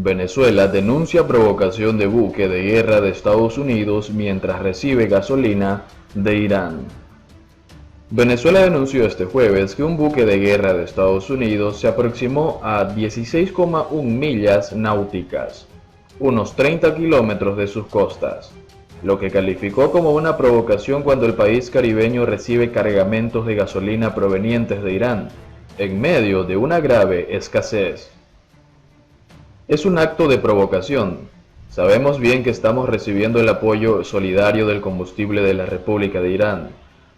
Venezuela denuncia provocación de buque de guerra de Estados Unidos mientras recibe gasolina de Irán. Venezuela denunció este jueves que un buque de guerra de Estados Unidos se aproximó a 16,1 millas náuticas, unos 30 kilómetros de sus costas, lo que calificó como una provocación cuando el país caribeño recibe cargamentos de gasolina provenientes de Irán, en medio de una grave escasez. Es un acto de provocación. Sabemos bien que estamos recibiendo el apoyo solidario del combustible de la República de Irán,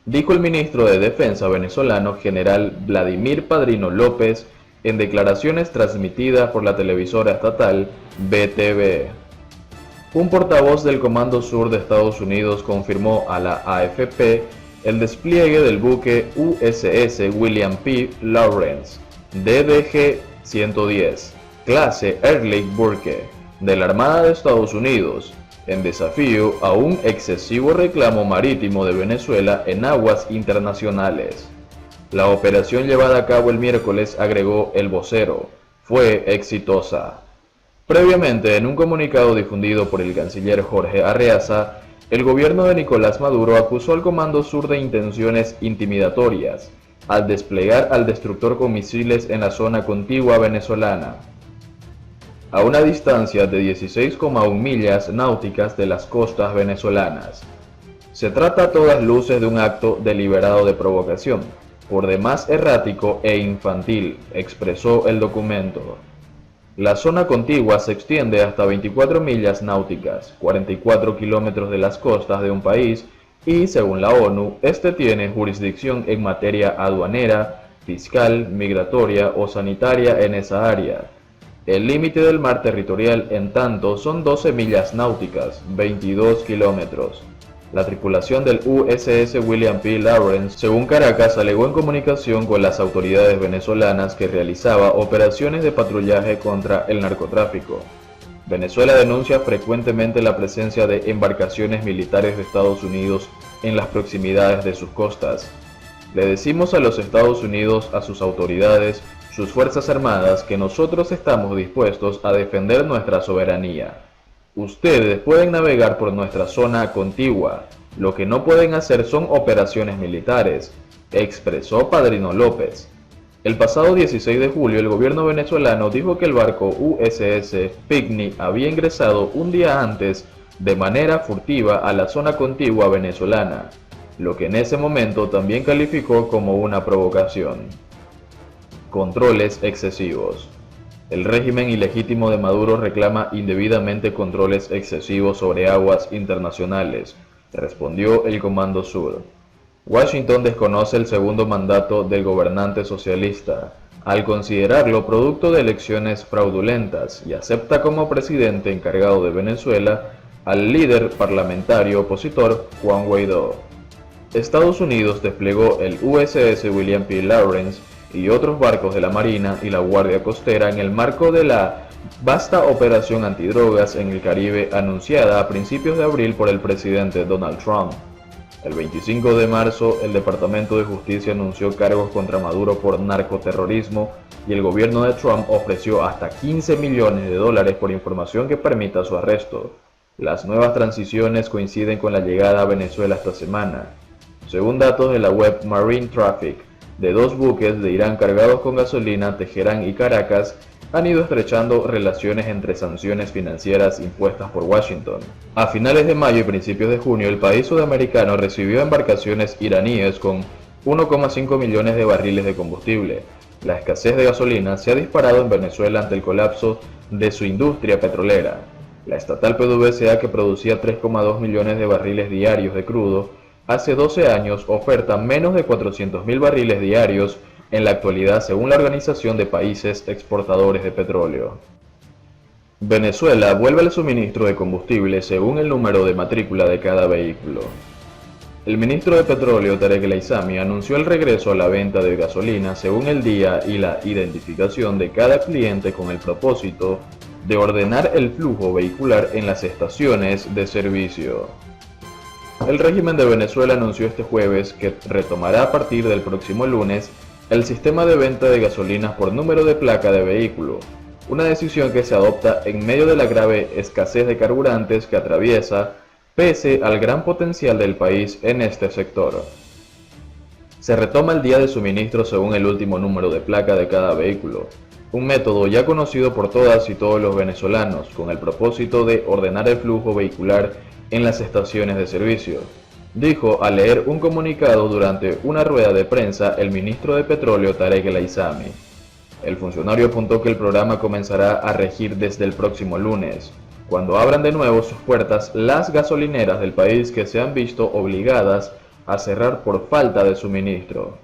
dijo el ministro de Defensa venezolano general Vladimir Padrino López en declaraciones transmitidas por la televisora estatal BTV. Un portavoz del Comando Sur de Estados Unidos confirmó a la AFP el despliegue del buque USS William P. Lawrence, DDG-110, clase Ehrlich Burke, de la Armada de Estados Unidos, en desafío a un excesivo reclamo marítimo de Venezuela en aguas internacionales. La operación llevada a cabo el miércoles, agregó el vocero, fue exitosa. Previamente, en un comunicado difundido por el canciller Jorge Arreaza, el gobierno de Nicolás Maduro acusó al Comando Sur de intenciones intimidatorias al desplegar al destructor con misiles en la zona contigua venezolana, a una distancia de 16,1 millas náuticas de las costas venezolanas. Se trata a todas luces de un acto deliberado de provocación, por demás errático e infantil, expresó el documento. La zona contigua se extiende hasta 24 millas náuticas, 44 kilómetros de las costas de un país y, según la ONU, este tiene jurisdicción en materia aduanera, fiscal, migratoria o sanitaria en esa área. El límite del mar territorial, en tanto, son 12 millas náuticas, 22 kilómetros. La tripulación del USS William P. Lawrence, según Caracas, alegó en comunicación con las autoridades venezolanas que realizaba operaciones de patrullaje contra el narcotráfico. Venezuela denuncia frecuentemente la presencia de embarcaciones militares de Estados Unidos en las proximidades de sus costas. Le decimos a los Estados Unidos, a sus autoridades, sus Fuerzas Armadas, que nosotros estamos dispuestos a defender nuestra soberanía. Ustedes pueden navegar por nuestra zona contigua, lo que no pueden hacer son operaciones militares, expresó Padrino López. El pasado 16 de julio el gobierno venezolano dijo que el barco USS Picnic había ingresado un día antes de manera furtiva a la zona contigua venezolana, lo que en ese momento también calificó como una provocación. Controles excesivos. El régimen ilegítimo de Maduro reclama indebidamente controles excesivos sobre aguas internacionales, respondió el Comando Sur. Washington desconoce el segundo mandato del gobernante socialista, al considerarlo producto de elecciones fraudulentas, y acepta como presidente encargado de Venezuela al líder parlamentario opositor Juan Guaidó. Estados Unidos desplegó el USS William P. Lawrence y otros barcos de la Marina y la Guardia Costera en el marco de la vasta operación antidrogas en el Caribe anunciada a principios de abril por el presidente Donald Trump. El 25 de marzo, el Departamento de Justicia anunció cargos contra Maduro por narcoterrorismo y el gobierno de Trump ofreció hasta $15 millones por información que permita su arresto. Las nuevas transiciones coinciden con la llegada a Venezuela esta semana. Según datos de la web Marine Traffic, de dos buques de Irán cargados con gasolina, Teherán y Caracas han ido estrechando relaciones entre sanciones financieras impuestas por Washington. A finales de mayo y principios de junio, el país sudamericano recibió embarcaciones iraníes con 1,5 millones de barriles de combustible. La escasez de gasolina se ha disparado en Venezuela ante el colapso de su industria petrolera. La estatal PDVSA, que producía 3,2 millones de barriles diarios de crudo, hace 12 años oferta menos de 400.000 barriles diarios en la actualidad, según la Organización de Países Exportadores de Petróleo. Venezuela vuelve al suministro de combustible según el número de matrícula de cada vehículo. El ministro de Petróleo, Tarek El Aissami, anunció el regreso a la venta de gasolina según el día y la identificación de cada cliente con el propósito de ordenar el flujo vehicular en las estaciones de servicio. El régimen de Venezuela anunció este jueves que retomará a partir del próximo lunes el sistema de venta de gasolinas por número de placa de vehículo, una decisión que se adopta en medio de la grave escasez de carburantes que atraviesa, pese al gran potencial del país en este sector. Se retoma el día de suministro según el último número de placa de cada vehículo, un método ya conocido por todas y todos los venezolanos, con el propósito de ordenar el flujo vehicular en las estaciones de servicio, dijo al leer un comunicado durante una rueda de prensa el ministro de Petróleo Tarek El Aissami. El funcionario apuntó que el programa comenzará a regir desde el próximo lunes, cuando abran de nuevo sus puertas las gasolineras del país que se han visto obligadas a cerrar por falta de suministro.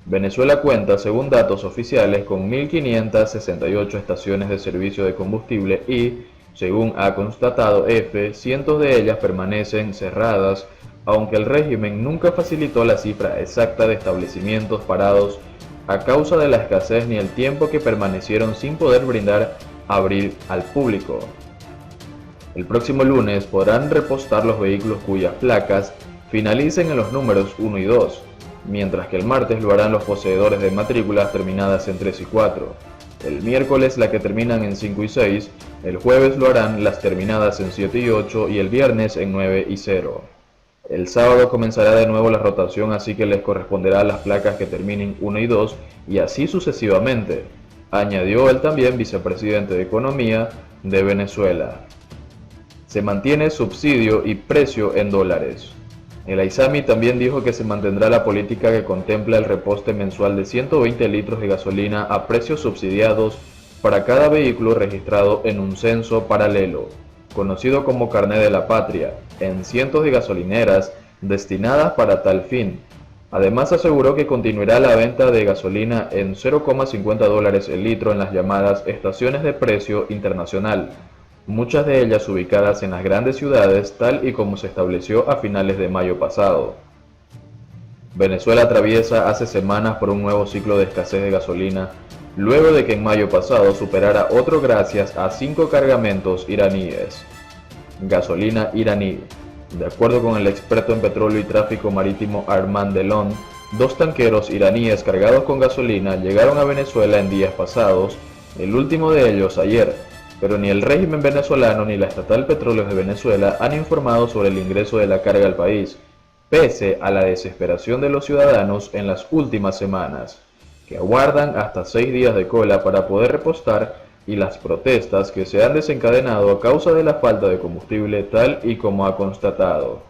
Venezuela cuenta, según datos oficiales, con 1.568 estaciones de servicio de combustible y, según ha constatado EFE, cientos de ellas permanecen cerradas, aunque el régimen nunca facilitó la cifra exacta de establecimientos parados a causa de la escasez ni el tiempo que permanecieron sin poder brindar abril al público. El próximo lunes podrán repostar los vehículos cuyas placas finalicen en los números 1 y 2, mientras que el martes lo harán los poseedores de matrículas terminadas en 3 y 4, el miércoles la que terminan en 5 y 6, el jueves lo harán las terminadas en 7 y 8 y el viernes en 9 y 0. El sábado comenzará de nuevo la rotación, así que les corresponderá a las placas que terminen 1 y 2 y así sucesivamente, añadió el también vicepresidente de Economía de Venezuela. Se mantiene subsidio y precio en dólares. El Aissami también dijo que se mantendrá la política que contempla el reposte mensual de 120 litros de gasolina a precios subsidiados para cada vehículo registrado en un censo paralelo, conocido como Carné de la Patria, en cientos de gasolineras destinadas para tal fin. Además aseguró que continuará la venta de gasolina en $0,50 el litro en las llamadas estaciones de precio internacional, muchas de ellas ubicadas en las grandes ciudades tal y como se estableció a finales de mayo pasado. Venezuela atraviesa hace semanas por un nuevo ciclo de escasez de gasolina, luego de que en mayo pasado superara otro gracias a 5 cargamentos iraníes. Gasolina iraní. De acuerdo con el experto en petróleo y tráfico marítimo Armand Delon, 2 tanqueros iraníes cargados con gasolina llegaron a Venezuela en días pasados, el último de ellos ayer, pero ni el régimen venezolano ni la estatal Petróleos de Venezuela han informado sobre el ingreso de la carga al país, pese a la desesperación de los ciudadanos en las últimas semanas, que aguardan hasta 6 días de cola para poder repostar, y las protestas que se han desencadenado a causa de la falta de combustible tal y como ha constatado.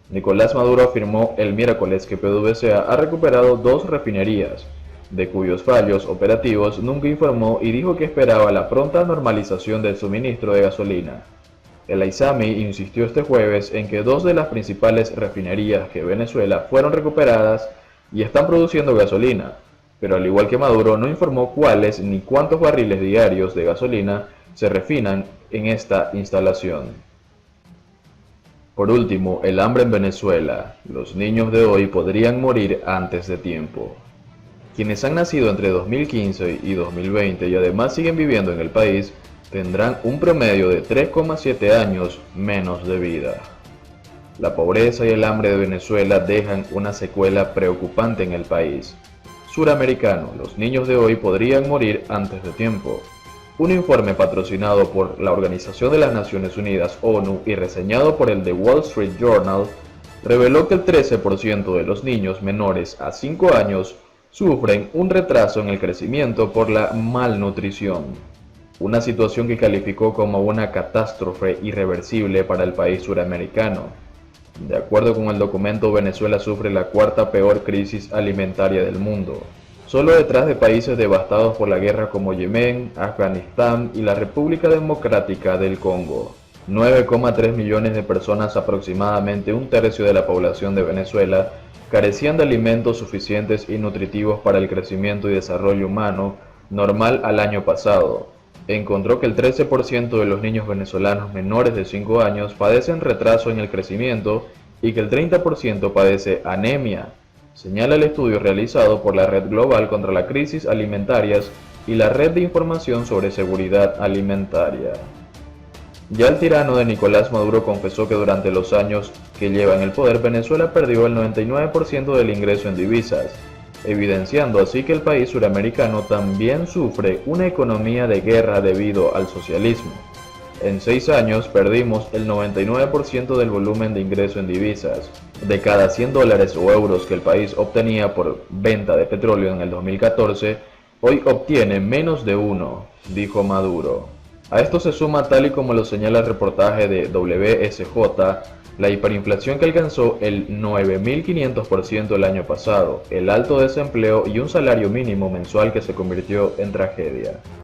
Nicolás Maduro afirmó el miércoles que PDVSA ha recuperado 2 refinerías, de cuyos fallos operativos nunca informó, y dijo que esperaba la pronta normalización del suministro de gasolina. El Aissami insistió este jueves en que 2 de las principales refinerías de Venezuela fueron recuperadas y están produciendo gasolina, pero al igual que Maduro no informó cuáles ni cuántos barriles diarios de gasolina se refinan en esta instalación. Por último, el hambre en Venezuela. Los niños de hoy podrían morir antes de tiempo. Quienes han nacido entre 2015 y 2020 y además siguen viviendo en el país, tendrán un promedio de 3,7 años menos de vida. La pobreza y el hambre de Venezuela dejan una secuela preocupante en el país suramericano. Los niños de hoy podrían morir antes de tiempo. Un informe patrocinado por la Organización de las Naciones Unidas, ONU, y reseñado por el The Wall Street Journal, reveló que el 13% de los niños menores a 5 años sufren un retraso en el crecimiento por la malnutrición, una situación que calificó como una catástrofe irreversible para el país suramericano. De acuerdo con el documento, Venezuela sufre la 4ª peor crisis alimentaria del mundo, solo detrás de países devastados por la guerra como Yemen, Afganistán y la República Democrática del Congo. 9,3 millones de personas, aproximadamente un tercio de la población de Venezuela, carecían de alimentos suficientes y nutritivos para el crecimiento y desarrollo humano normal al año pasado. Encontró que el 13% de los niños venezolanos menores de 5 años padecen retraso en el crecimiento y que el 30% padece anemia, señala el estudio realizado por la Red Global contra las Crisis Alimentarias y la Red de Información sobre Seguridad Alimentaria. Ya el tirano de Nicolás Maduro confesó que durante los años que lleva en el poder, Venezuela perdió el 99% del ingreso en divisas, evidenciando así que el país suramericano también sufre una economía de guerra debido al socialismo. En 6 años perdimos el 99% del volumen de ingreso en divisas. De cada $100 o euros que el país obtenía por venta de petróleo en el 2014, hoy obtiene menos de uno, dijo Maduro. A esto se suma, tal y como lo señala el reportaje de WSJ, la hiperinflación que alcanzó el 9.500% el año pasado, el alto desempleo y un salario mínimo mensual que se convirtió en tragedia.